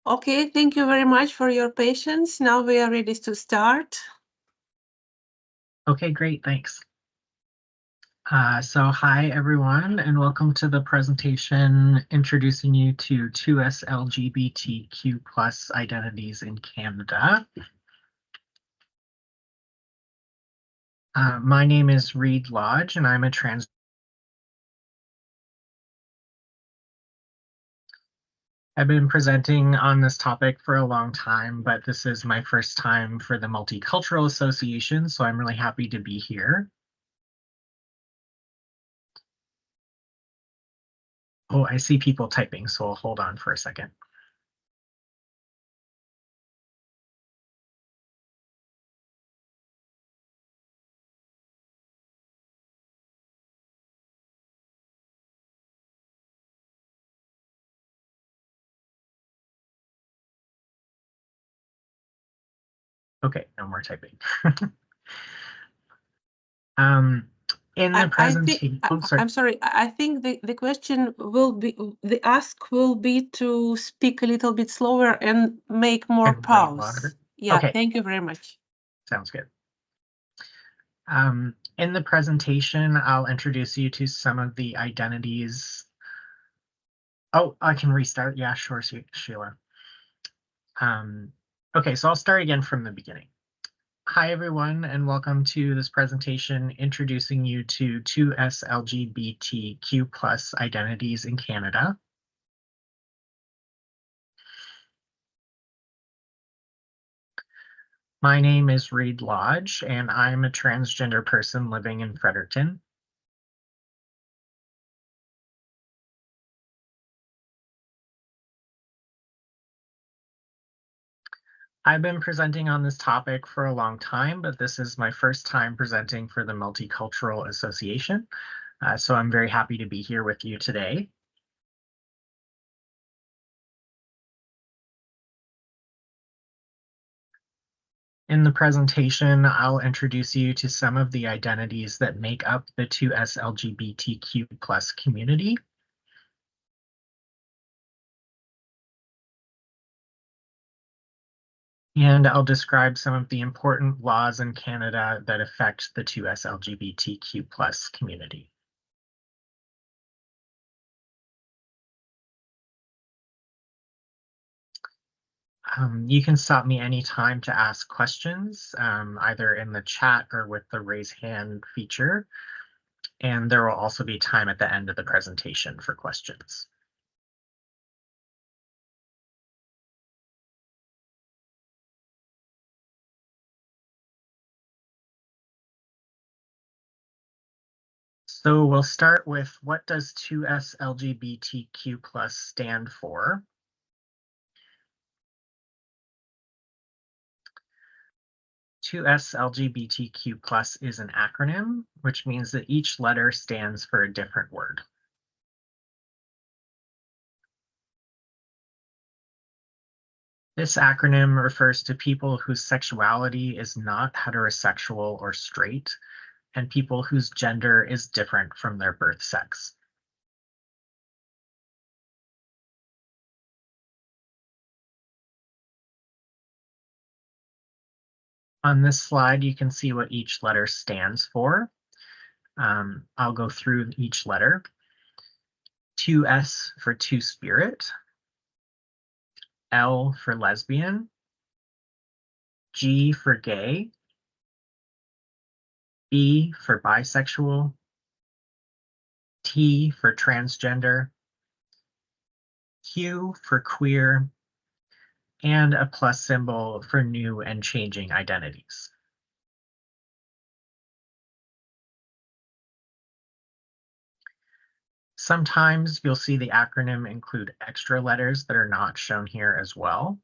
Okay, thank you very much for your patience. Now we are ready to start. Okay, great, thanks. So hi everyone, and welcome to the presentation introducing you to 2SLGBTQ plus identities in Canada. My name is Reed Lodge, and I'm a trans. I've been presenting on this topic for a long time, but this is my first time for the Multicultural Association, so I'm really happy to be here. Oh, I see people typing, so I'll hold on for a second. Okay, no more typing. In the presentation, I'm sorry, I think the question will be, the ask will be to speak a little bit slower and make more pause. Yeah, okay. Thank you very much. Sounds good. In the presentation, I'll introduce you to some of the identities. Oh, I can restart. Yeah, sure, Sheila. Okay, so I'll start again from the beginning. Hi, everyone, and welcome to this presentation introducing you to 2SLGBTQ plus identities in Canada. My name is Reed Lodge, and I'm a transgender person living in Fredericton. I've been presenting on this topic for a long time, but this is my first time presenting for the Multicultural Association, so I'm very happy to be here with you today. In the presentation, I'll introduce you to some of the identities that make up the 2SLGBTQ plus community. And I'll describe some of the important laws in Canada that affect the 2SLGBTQ plus community. You can stop me anytime to ask questions, either in the chat or with the raise hand feature. And there will also be time at the end of the presentation for questions. So we'll start with, what does 2SLGBTQ plus stand for? "2SLGBTQ plus is an acronym, which means that each letter stands for a different word. This acronym refers to people whose sexuality is not heterosexual or straight, and people whose gender is different from their birth sex. On this slide, you can see what each letter stands for. I'll go through each letter. 2S for two-spirit, L for lesbian, G for gay, B for bisexual, T for transgender, Q for queer, and a plus symbol for new and changing identities. Sometimes you'll see the acronym include extra letters that are not shown here as well.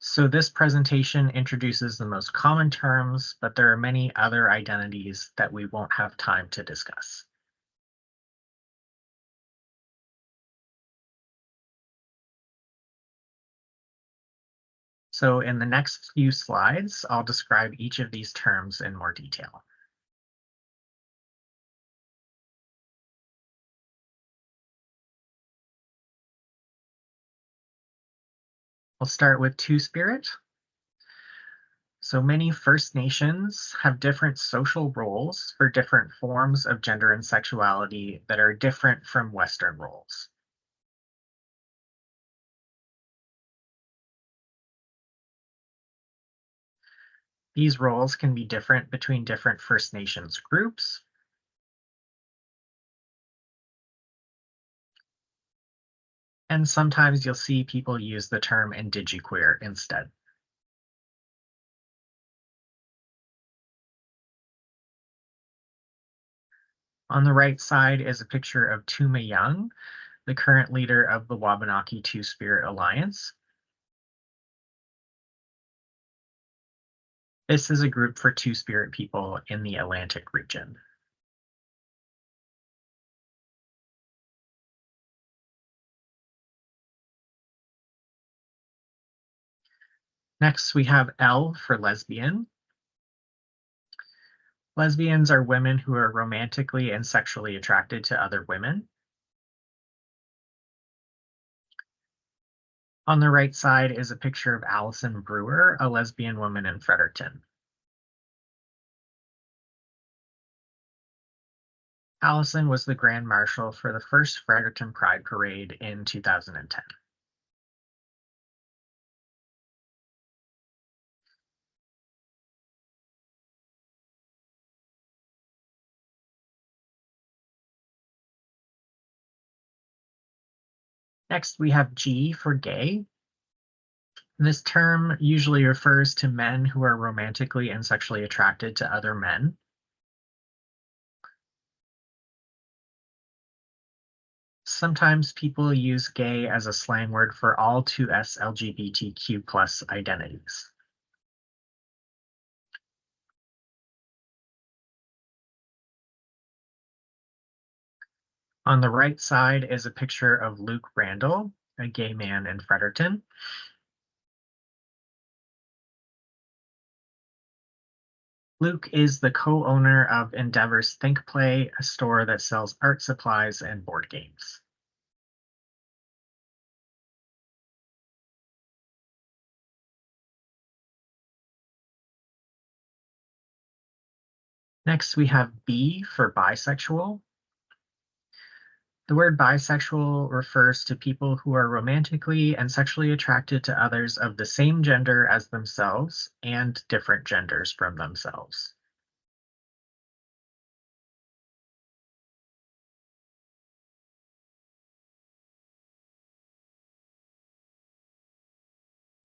So this presentation introduces the most common terms, but there are many other identities that we won't have time to discuss. So in the next few slides, I'll describe each of these terms in more detail. We'll start with Two-Spirit. So many First Nations have different social roles for different forms of gender and sexuality that are different from Western roles. These roles can be different between different First Nations groups. And sometimes you'll see people use the term indigiqueer instead. On the right side is a picture of Tuma Young, the current leader of the Wabanaki Two-Spirit Alliance. This is a group for Two-Spirit people in the Atlantic region. Next, we have L for lesbian. Lesbians are women who are romantically and sexually attracted to other women. On the right side is a picture of Allison Brewer, a lesbian woman in Fredericton. Allison was the Grand Marshal for the first Fredericton Pride Parade in 2010. Next, we have G for gay. This term usually refers to men who are romantically and sexually attracted to other men. Sometimes people use gay as a slang word for all 2SLGBTQ plus identities. On the right side is a picture of Luke Randall, a gay man in Fredericton. Luke is the co-owner of Endeavor's Think Play, a store that sells art supplies and board games. Next, we have B for bisexual. The word bisexual refers to people who are romantically and sexually attracted to others of the same gender as themselves and different genders from themselves.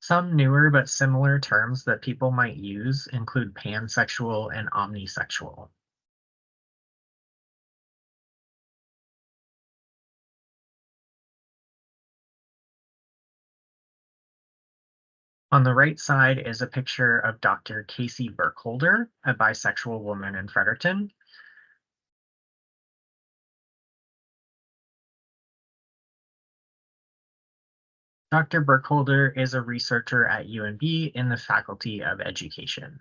Some newer but similar terms that people might use include pansexual and omnisexual. On the right side is a picture of Dr. Casey Burkholder, a bisexual woman in Fredericton. Dr. Burkholder is a researcher at UNB in the Faculty of Education.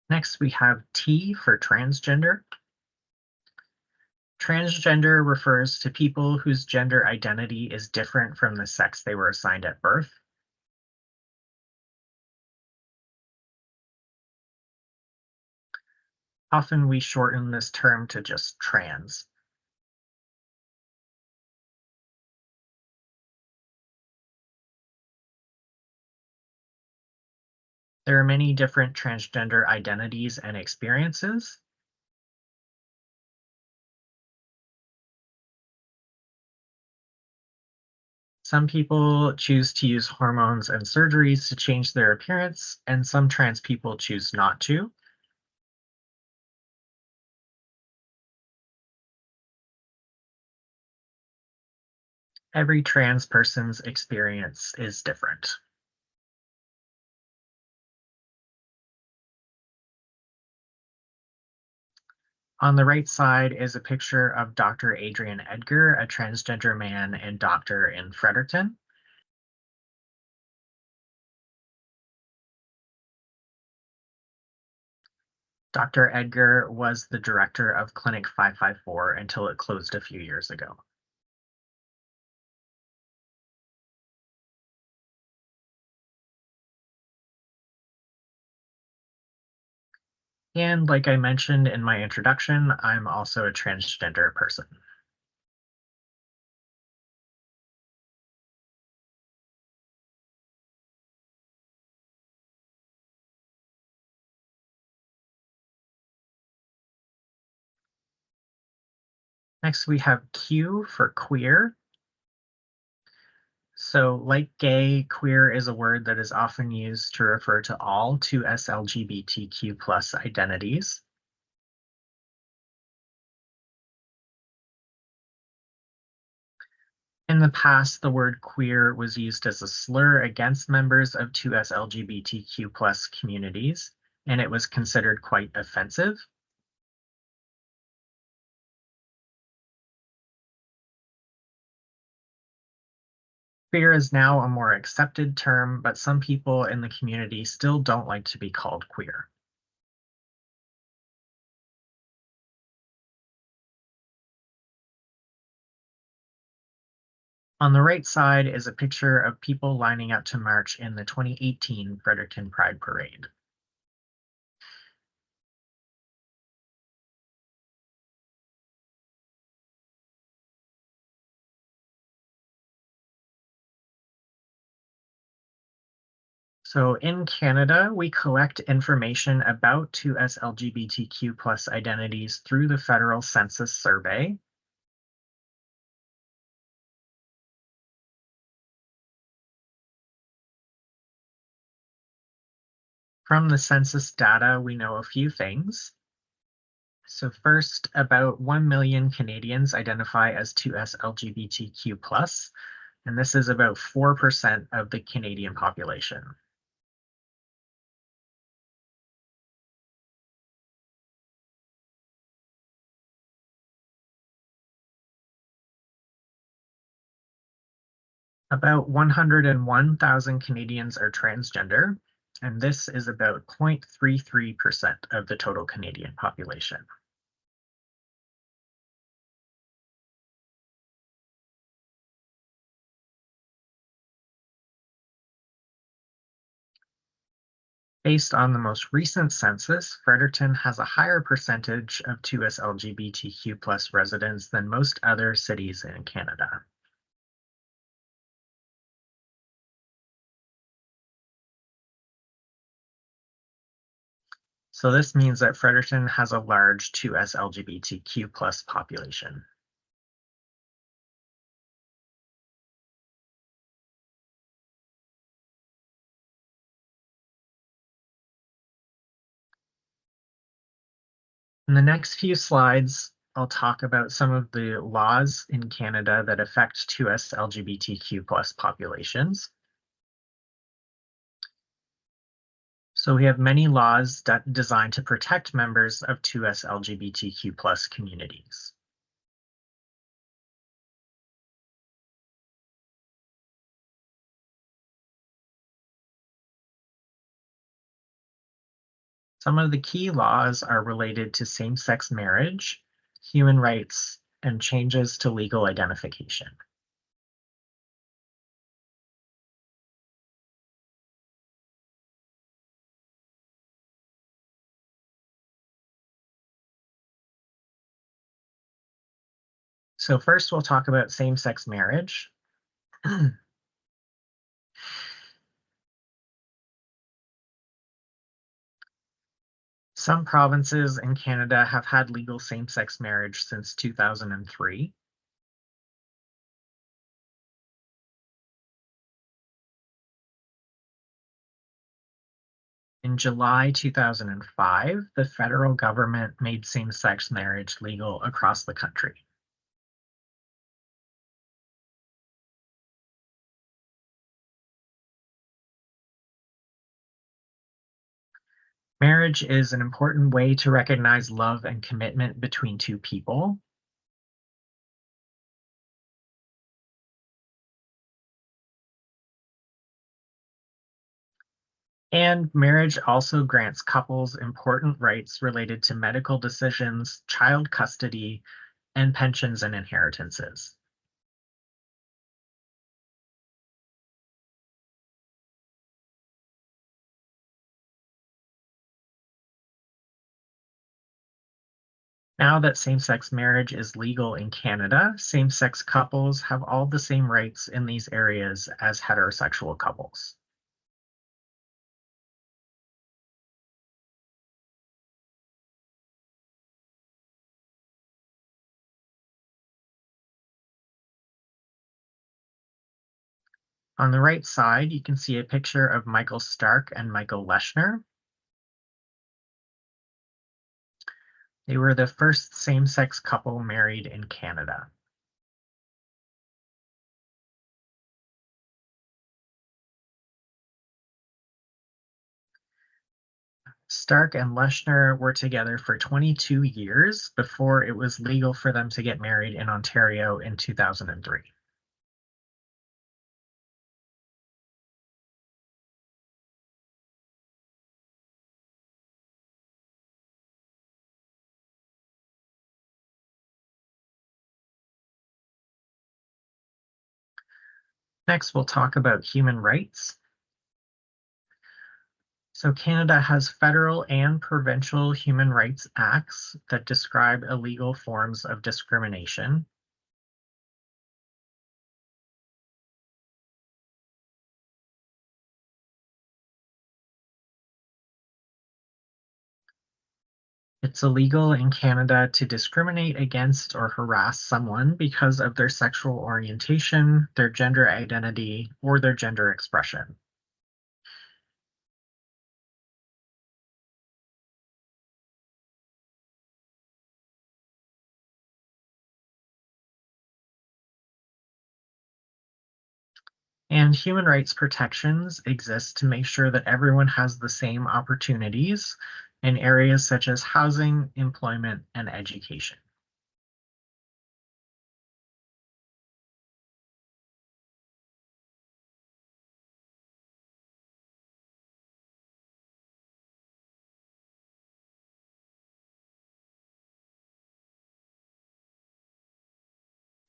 Next, we have T for transgender. Transgender refers to people whose gender identity is different from the sex they were assigned at birth. Often we shorten this term to just trans. There are many different transgender identities and experiences. Some people choose to use hormones and surgeries to change their appearance, and some trans people choose not to. Every trans person's experience is different. On the right side is a picture of Dr. Adrian Edgar, a transgender man and doctor in Fredericton. Dr. Edgar was the director of Clinic 554 until it closed a few years ago. And like I mentioned in my introduction, I'm also a transgender person. Next, we have Q for queer. So like gay, queer is a word that is often used to refer to all 2SLGBTQ plus identities. In the past, the word queer was used as a slur against members of 2SLGBTQ plus communities, and it was considered quite offensive. Queer is now a more accepted term, but some people in the community still don't like to be called queer. On the right side is a picture of people lining up to march in the 2018 Fredericton Pride Parade. So in Canada, we collect information about 2SLGBTQ plus identities through the federal census survey. From the census data, we know a few things. So first, about 1 million Canadians identify as 2SLGBTQ plus, and this is about 4% of the Canadian population. About 101,000 Canadians are transgender, and this is about 0.33% of the total Canadian population. Based on the most recent census, Fredericton has a higher percentage of 2SLGBTQ plus residents than most other cities in Canada. So this means that Fredericton has a large 2SLGBTQ plus population. In the next few slides, I'll talk about some of the laws in Canada that affect 2SLGBTQ plus populations. So we have many laws designed to protect members of 2SLGBTQ plus communities. Some of the key laws are related to same-sex marriage, human rights, and changes to legal identification. So first we'll talk about same-sex marriage. Some provinces in Canada have had legal same-sex marriage since 2003. In July 2005, the federal government made same-sex marriage legal across the country. Marriage is an important way to recognize love and commitment between two people. And marriage also grants couples important rights related to medical decisions, child custody, and pensions and inheritances. Now that same-sex marriage is legal in Canada, same-sex couples have all the same rights in these areas as heterosexual couples. On the right side, you can see a picture of Michael Stark and Michael Leshner. They were the first same-sex couple married in Canada. Stark and Leshner were together for 22 years before it was legal for them to get married in Ontario in 2003. Next, we'll talk about human rights. So Canada has federal and provincial human rights acts that describe illegal forms of discrimination. It's illegal in Canada to discriminate against or harass someone because of their sexual orientation, their gender identity, or their gender expression. And human rights protections exist to make sure that everyone has the same opportunities in areas such as housing, employment, and education.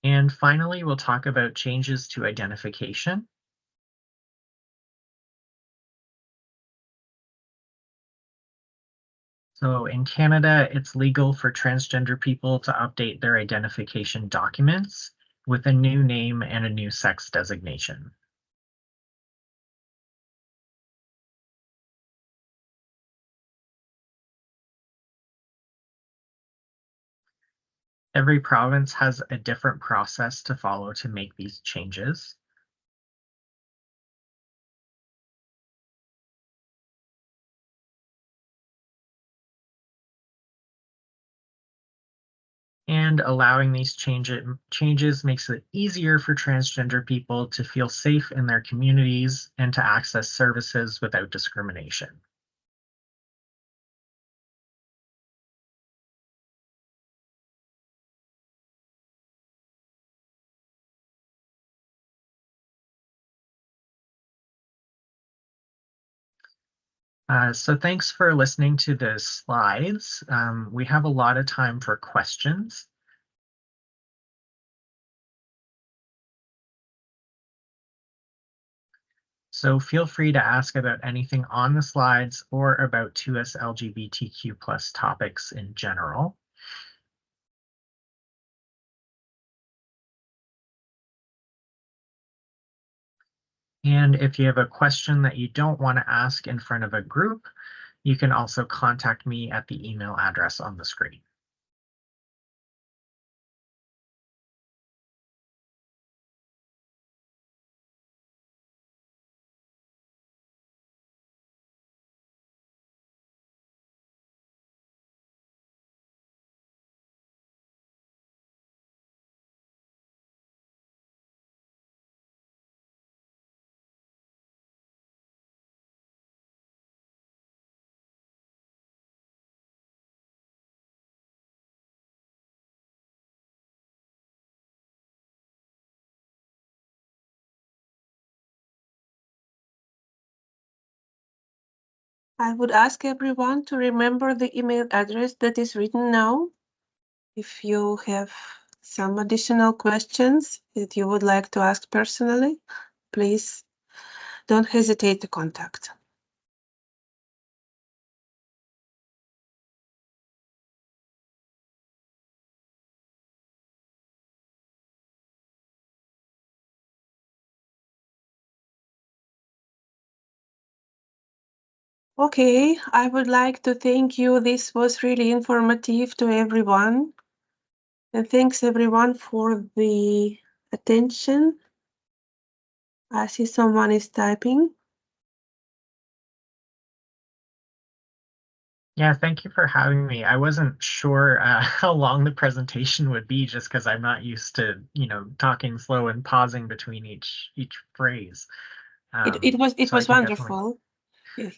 And finally, we'll talk about changes to identification. So in Canada, it's legal for transgender people to update their identification documents with a new name and a new sex designation. Every province has a different process to follow to make these changes. And allowing these changes makes it easier for transgender people to feel safe in their communities and to access services without discrimination. So thanks for listening to the slides. We have a lot of time for questions. So feel free to ask about anything on the slides or about 2SLGBTQ plus topics in general. And if you have a question that you don't want to ask in front of a group, you can also contact me at the email address on the screen. I would ask everyone to remember the email address that is written now. If you have some additional questions that you would like to ask personally, please don't hesitate to contact. Okay, I would like to thank you. This was really informative to everyone. And thanks everyone for the attention. I see someone is typing. Yeah, thank you for having me. I wasn't sure how long the presentation would be just because I'm not used to, talking slow and pausing between each phrase. It was wonderful.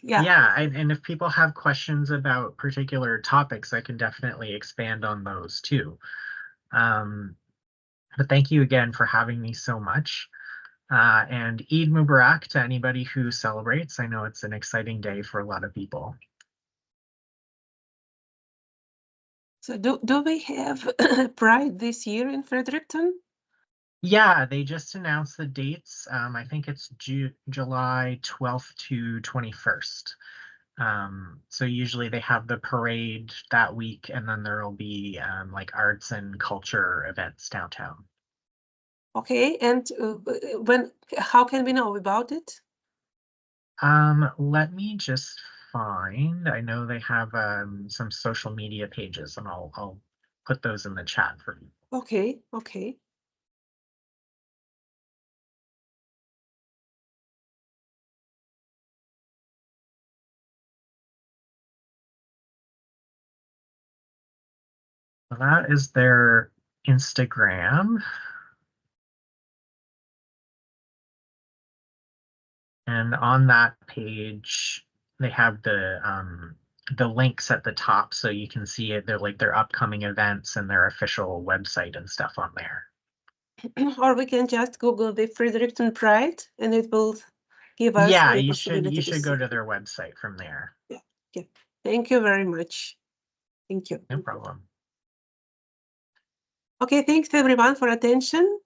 Yeah. Yeah, and if people have questions about particular topics, I can definitely expand on those too. But thank you again for having me so much. And Eid Mubarak to anybody who celebrates. I know it's an exciting day for a lot of people. So do we have Pride this year in Fredericton? Yeah, they just announced the dates. I think it's July 12th to 21st. So usually they have the parade that week, and then there will be like arts and culture events downtown. Okay, and how can we know about it? Let me just find. I know they have some social media pages, and I'll put those in the chat for you. Okay, okay. So that is their Instagram. And on that page, they have the links at the top so you can see it. They're like their upcoming events and their official website and stuff on there. Or we can just Google the Fredericton Pride and it will give us Yeah, the you possibility should go see. to their website from there. Yeah. Thank you very much. Thank you. No problem. Okay, thanks everyone for attention.